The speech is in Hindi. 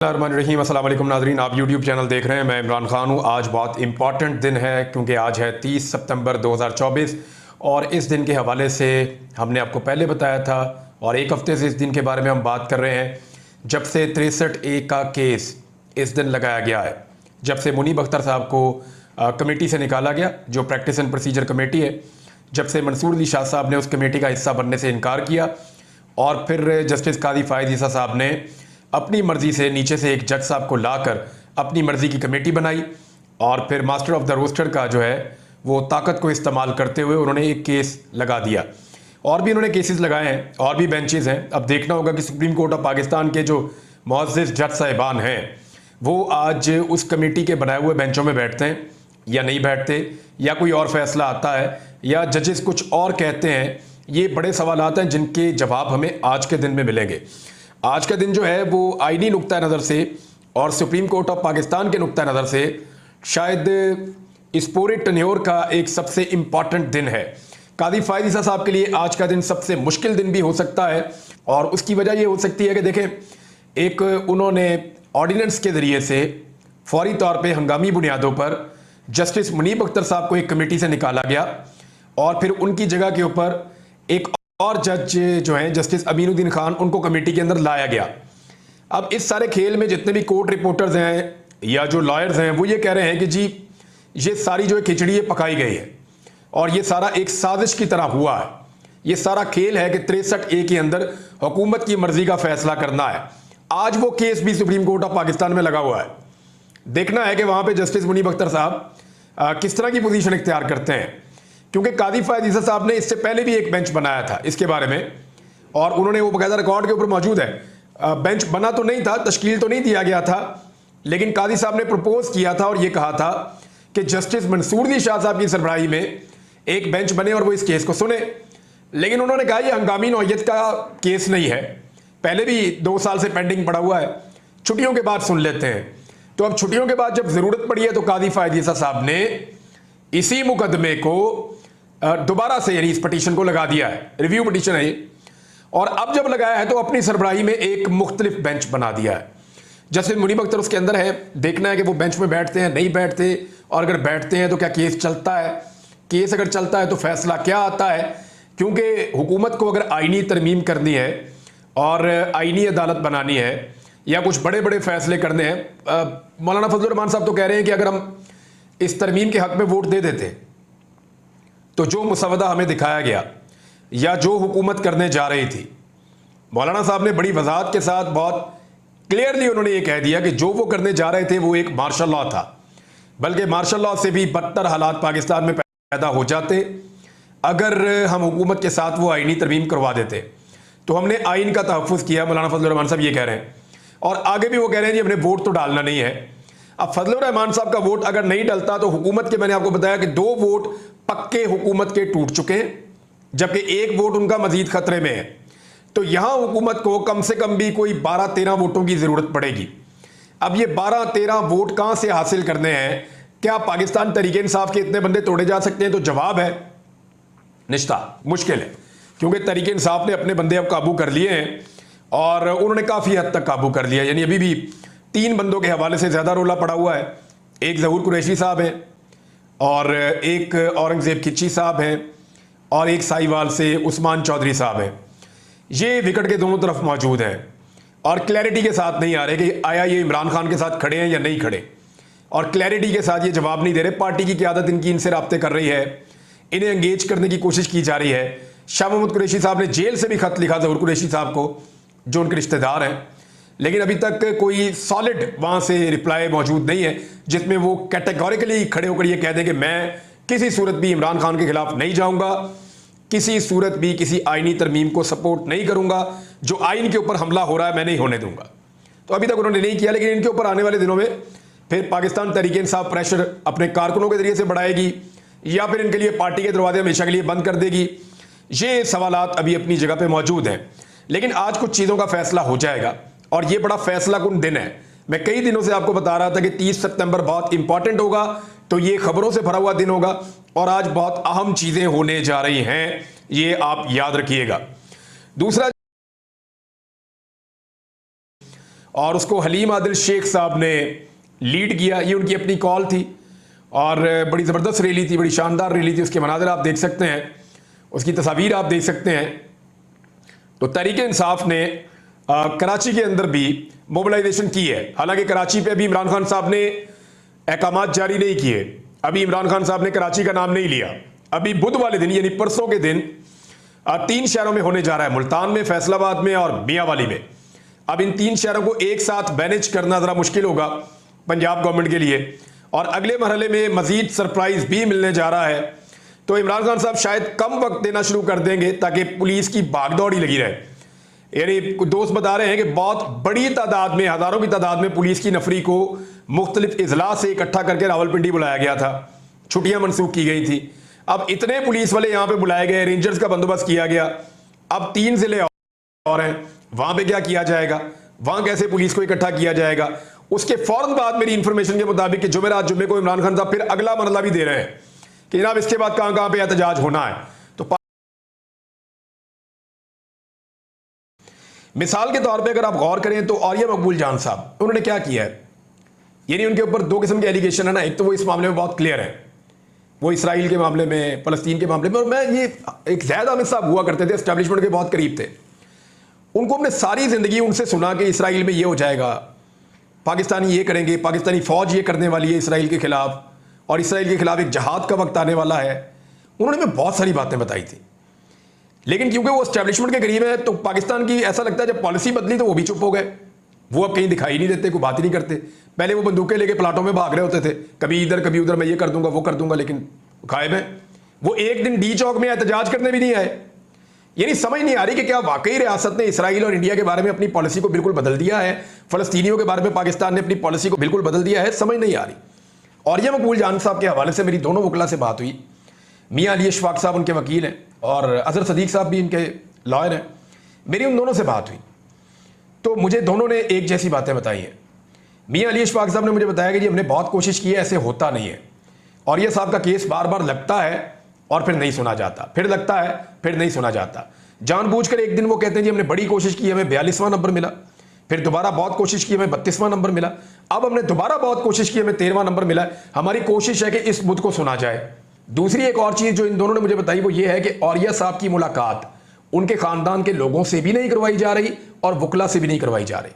रहीम अस्सलाम वालेकुम नाज़रीन, आप YouTube चैनल देख रहे हैं। मैं इमरान खान हूँ। आज बहुत इंपॉर्टेंट दिन है क्योंकि आज है 30 सितंबर 2024 और इस दिन के हवाले से हमने आपको पहले बताया था और एक हफ्ते से इस दिन के बारे में हम बात कर रहे हैं। जब से 63A का केस इस दिन लगाया गया है, जब से मुनीब अख्तर साहब को कमेटी से निकाला गया, जो प्रैक्टिस एंड प्रोसीजर कमेटी है, जब से मंसूर अली शाह साहब ने उस कमेटी का हिस्सा बनने से इनकार किया और फिर जस्टिस कादी फ़ायज़ ईसा साहब ने अपनी मर्ज़ी से नीचे से एक जज साहब को लाकर अपनी मर्ज़ी की कमेटी बनाई और फिर मास्टर ऑफ द रोस्टर का जो है वो ताकत को इस्तेमाल करते हुए उन्होंने एक केस लगा दिया। और भी उन्होंने केसेस लगाए हैं और भी बेंचेस हैं। अब देखना होगा कि सुप्रीम कोर्ट ऑफ पाकिस्तान के जो मुअज़्ज़िज़ जज साहिबान हैं वो आज उस कमेटी के बनाए हुए बेंचों में बैठते हैं या नहीं बैठते, या कोई और फैसला आता है या जजेस कुछ और कहते हैं। ये बड़े सवालात हैं जिनके जवाब हमें आज के दिन में मिलेंगे। आज का दिन जो है वो आईनी नुक्ता नज़र से और सुप्रीम कोर्ट ऑफ पाकिस्तान के नुक्ता नज़र से शायद इस पूरे टन्योर का एक सबसे इम्पॉर्टेंट दिन है। कादी फ़ायज़ ईसा साहब के लिए आज का दिन सबसे मुश्किल दिन भी हो सकता है और उसकी वजह ये हो सकती है कि देखें, एक उन्होंने ऑर्डिनेंस के ज़रिए से फौरी तौर पर हंगामी बुनियादों पर जस्टिस मुनीब अख्तर साहब को एक कमेटी से निकाला गया और फिर उनकी जगह के ऊपर एक और जज जो हैं जस्टिस अमीनुद्दीन खान, उनको कमेटी के अंदर लाया गया। अब इस सारे खेल में जितने भी कोर्ट रिपोर्टर्स हैं या जो लॉयर्स हैं वो ये कह रहे हैं कि जी ये सारी जो खिचड़ी है पकाई गई है और ये सारा एक साजिश की तरह हुआ है। ये सारा खेल है कि 63A के अंदर हुकूमत की मर्जी का फैसला करना है। आज वो केस भी सुप्रीम कोर्ट ऑफ पाकिस्तान में लगा हुआ है। देखना है कि वहां पर जस्टिस मुनीब अख्तर साहब किस तरह की पोजीशन इख्तियार करते हैं, क्योंकि कादी फ़ायज़ ईसा साहब ने इससे पहले भी एक बेंच बनाया था इसके बारे में और उन्होंने वो बकायदा रिकॉर्ड के ऊपर मौजूद है। बेंच बना तो नहीं था, तश्कील तो नहीं दिया गया था, लेकिन कादी साहब ने प्रपोज किया था और ये कहा था कि जस्टिस मंसूर अली शाह साहब की सरबराही में एक बेंच बने और वो इस केस को सुने। लेकिन उन्होंने कहा यह हंगामी नौयत का केस नहीं है, पहले भी 2 साल से पेंडिंग पड़ा हुआ है, छुट्टियों के बाद सुन लेते हैं। तो अब छुट्टियों के बाद जब ज़रूरत पड़ी है तो कादी फ़ायज़ ईसा साहब ने इसी मुकदमे को दोबारा से यानी इस पटिशन को लगा दिया है। रिव्यू पटिशन है ये, और अब जब लगाया है तो अपनी सरबराही में एक मुख्तलिफ बेंच बना दिया है। जस्टिस मुनीब अख्तर उसके अंदर है। देखना है कि वो बेंच में बैठते हैं नहीं बैठते, और अगर बैठते हैं तो क्या केस चलता है, केस अगर चलता है तो फैसला क्या आता है। क्योंकि हुकूमत को अगर आईनी तरमीम करनी है और आईनी अदालत बनानी है या कुछ बड़े बड़े फैसले करने हैं, मौलाना फजलुर रहमान साहब तो कह रहे हैं कि अगर हम इस तरमीम के हक में वोट दे देते तो जो मुसवदा हमें दिखाया गया या जो हुकूमत करने जा रही थी, मौलाना साहब ने बड़ी वजाहत के साथ बहुत क्लियरली उन्होंने ये कह दिया कि जो वो करने जा रहे थे वो एक मार्शल लॉ था, बल्कि मार्शल लॉ से भी बदतर हालात पाकिस्तान में पैदा हो जाते अगर हम हुकूमत के साथ वो आईनी तरमीम करवा देते। तो हमने आइन का तहफ़्फ़ुज़ किया, मौलाना फजलुर रहमान साहब ये कह रहे हैं, और आगे भी वो कह रहे हैं जी हमने वोट तो डालना नहीं है। अब फजलुर रहमान साहब का वोट अगर नहीं डलता तो हुकूमत के, मैंने आपको बताया कि 2 वोट पक्के हुकूमत के टूट चुके हैं, जबकि 1 वोट उनका मजीद खतरे में है। तो यहां हुकूमत को कम से कम भी कोई 12-13 वोटों की जरूरत पड़ेगी। अब ये 12-13 वोट कहां से हासिल करने हैं? क्या पाकिस्तान तहरीक इंसाफ के इतने बंदे तोड़े जा सकते हैं? तो जवाब है निश्ता, मुश्किल है, क्योंकि तहरीक इंसाफ ने अपने बंदे अब काबू कर लिए हैं और उन्होंने काफ़ी हद तक काबू कर लिया। यानी अभी भी 3 बंदों के हवाले से ज़्यादा रोला पड़ा हुआ है। एक ज़हूर कुरैशी साहब हैं और एक औरंगज़ेब खिची साहब हैं और एक साहिवाल से उस्मान चौधरी साहब हैं। ये विकेट के दोनों तरफ मौजूद हैं और क्लैरिटी के साथ नहीं आ रहे कि आया ये इमरान खान के साथ खड़े हैं या नहीं खड़े, और क्लैरिटी के साथ ये जवाब नहीं दे रहे। पार्टी की क़यादत इनकी इनसे राब्ते कर रही है, इन्हें एंगेज करने की कोशिश की जा रही है। शाह महमूद कुरैशी साहब ने जेल से भी खत लिखा ज़हूर कुरैशी साहब को, जो उनके रिश्तेदार हैं, लेकिन अभी तक कोई सॉलिड वहाँ से रिप्लाई मौजूद नहीं है जिसमें वो कैटेगोरिकली खड़े होकर ये कह दें कि मैं किसी सूरत भी इमरान खान के खिलाफ नहीं जाऊँगा, किसी सूरत भी किसी आईनी तरमीम को सपोर्ट नहीं करूँगा, जो आइन के ऊपर हमला हो रहा है मैं नहीं होने दूंगा। तो अभी तक उन्होंने नहीं किया, लेकिन इनके ऊपर आने वाले दिनों में फिर पाकिस्तान तहरीक इंसाफ प्रेशर अपने कारकुनों के जरिए से बढ़ाएगी या फिर इनके लिए पार्टी के दरवाजे हमेशा के लिए बंद कर देगी। ये सवालात अभी अपनी जगह पे मौजूद हैं, लेकिन आज कुछ चीज़ों का फैसला हो जाएगा और ये बड़ा फैसला कुन दिन है। मैं कई दिनों से आपको बता रहा था कि 30 सितंबर बहुत इंपॉर्टेंट होगा, तो ये खबरों से भरा हुआ दिन होगा और आज बहुत अहम चीज़ें होने जा रही हैं, ये आप याद रखिएगा। दूसरा, और उसको हलीम आदिल शेख साहब ने लीड किया। ये उनकी अपनी कॉल थी और बड़ी ज़बरदस्त रैली थी, बड़ी शानदार रैली थी। उसके मनाज़िर आप देख सकते हैं, उसकी तस्वीर आप देख सकते हैं। तो तहरीक इंसाफ ने कराची के अंदर भी मोबिलाइजेशन की है। हालांकि कराची पे अभी इमरान खान साहब ने अहकामात जारी नहीं किए, अभी इमरान खान साहब ने कराची का नाम नहीं लिया। अभी बुध वाले दिन यानी परसों के दिन 3 शहरों में होने जा रहा है, मुल्तान में, फैसलाबाद में और मियांवाली में। अब इन 3 शहरों को एक साथ मैनेज करना ज़रा मुश्किल होगा पंजाब गवर्नमेंट के लिए, और अगले मरहले में मजीद सरप्राइज भी मिलने जा रहा है। तो इमरान खान साहब शायद कम वक्त देना शुरू कर देंगे ताकि पुलिस की भागदौड़ ही लगी रहे। यानी दोस्त बता रहे हैं कि बहुत बड़ी तादाद में, हज़ारों की तादाद में पुलिस की नफरी को मुख्तलिफ इजलास से इकट्ठा करके रावलपिंडी बुलाया गया था, छुट्टियां मनसूख की गई थी। अब इतने पुलिस वाले यहाँ पे बुलाए गए, रेंजर्स का बंदोबस्त किया गया। अब 3 जिले और हैं, वहां पे क्या किया जाएगा, वहां कैसे पुलिस को इकट्ठा किया जाएगा। उसके फौरन बाद मेरी इंफॉर्मेशन के मुताबिक जुमेरात जुम्मे को इमरान खान साहब फिर अगला मरला भी दे रहे हैं कि जनाब इसके बाद कहां कहां पे एहतजाज होना है। तो मिसाल के तौर पे अगर आप गौर करें तो आर्या मकबूल जान साहब, उन्होंने क्या किया है, यानी उनके ऊपर 2 किस्म के एलिगेशन है ना। एक तो वो इस मामले में बहुत क्लियर है, वो इसराइल के मामले में, फ़लस्तीन के मामले में। और मैं ये एक ज़ैद आमिर साहब हुआ करते थे, एस्टैब्लिशमेंट के बहुत करीब थे, उनको हमने सारी ज़िंदगी उनसे सुना कि इसराइल में ये हो जाएगा, पाकिस्तानी ये करेंगे, पाकिस्तानी फ़ौज ये करने वाली है इसराइल के ख़िलाफ़, और इसराइल के ख़िलाफ़ एक जहाद का वक्त आने वाला है। उन्होंने हमें बहुत सारी बातें बताई थी, लेकिन क्योंकि वो एस्टैब्लिशमेंट के करीब है तो पाकिस्तान की ऐसा लगता है जब पॉलिसी बदली तो वो भी चुप हो गए। वो अब कहीं दिखाई नहीं देते, कोई बात ही नहीं करते। पहले वो बंदूकें लेके प्लाटों में भाग रहे होते थे, कभी इधर कभी उधर, मैं ये कर दूंगा वो कर दूंगा, लेकिन गायब है। वो एक दिन डी चौक में एहतजाज करने भी नहीं आए। यानी समझ नहीं आ रही कि क्या वाकई रियासत ने इसराइल और इंडिया के बारे में अपनी पॉलिसी को बिल्कुल बदल दिया है, फ़लस्तीनियों के बारे में पाकिस्तान ने अपनी पॉलिसी को बिल्कुल बदल दिया है, समझ नहीं आ रही। और ये मकबूल जान साहब के हवाले से मेरी दोनों वकला से बात हुई। मियाँ अली अशफाक साहब उनके वकील हैं और अजहर सदीक साहब भी इनके लॉयर हैं। मेरी उन दोनों से बात हुई तो मुझे दोनों ने एक जैसी बातें बताई हैं। मियाँ अली अशफाक साहब ने मुझे बताया कि जी हमने बहुत कोशिश की है, ऐसे होता नहीं है। और ये साहब का केस बार बार लगता है और फिर नहीं सुना जाता, फिर लगता है फिर नहीं सुना जाता। जानबूझकर एक दिन वो कहते हैं जी हमने बड़ी कोशिश की, हमें 42वां नंबर मिला, फिर दोबारा बहुत कोशिश की, हमें 32वां नंबर मिला, अब हमने दोबारा बहुत कोशिश की, हमें 13वां नंबर मिला। हमारी कोशिश है कि इस मुद्दे को सुना जाए। दूसरी एक और चीज़ जो इन दोनों ने मुझे बताई वो ये है कि औरिया साहब की मुलाकात उनके ख़ानदान के लोगों से भी नहीं करवाई जा रही और वकला से भी नहीं करवाई जा रही।